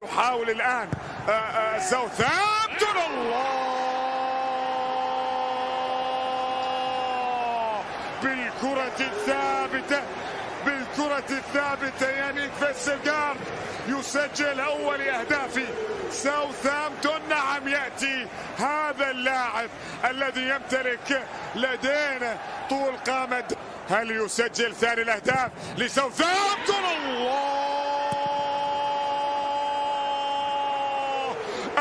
يحاول الآن ساوثهامبتون. الله بالكرة الثابتة يانيك فيسترغارد يسجل أول أهداف ساوثهامبتون. نعم، يأتي هذا اللاعب الذي يمتلك لدينا طول قامة. هل يسجل ثاني الأهداف لساوثهامبتون؟ الله،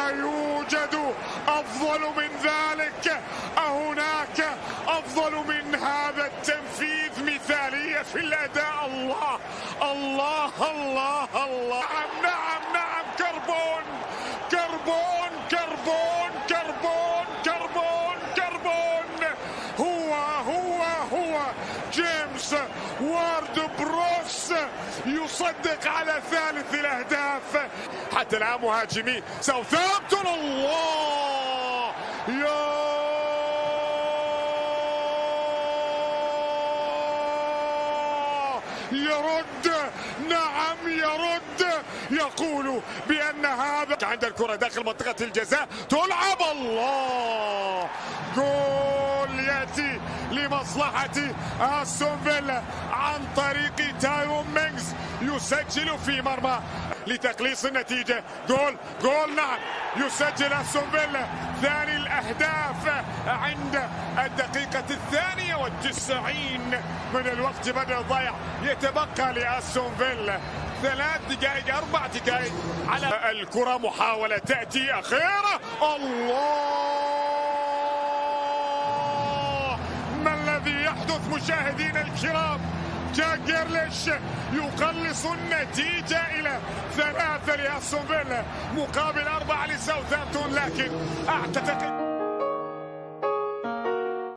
أيوجد أفضل من ذلك؟ أهناك أفضل من هذا التنفيذ؟ مثالية في الأداء. الله الله الله الله. نعم نعم نعم، كربون كربون كربون كربون كربون كربون. هو جيمس وارد بروس يصدق على ثالث الأهداف. حتى الآن مهاجمين ساوثهامبتون. الله، يرد، نعم يرد، يقول بأن هذا عند الكرة داخل منطقة الجزاء تلعب. الله، جول يأتي لمصلحة أستون فيلا عن طريق تايرون مينغز، يسجل في مرمى لتقليص النتيجة. جول نعم، يسجل أستون فيلا ثاني الأهداف عند الدقيقة 92 من الوقت بدل الضيع. يتبقى لأستون فيلا 3 دقائق 4 دقائق على الكرة. محاولة تأتي أخيرة. الله، ما الذي يحدث مشاهدينا الكرام؟ جاك جريليش يقلص النتيجة إلى 3 لأستون فيلا مقابل 4 لساوثهامبتون، لكن أعتقد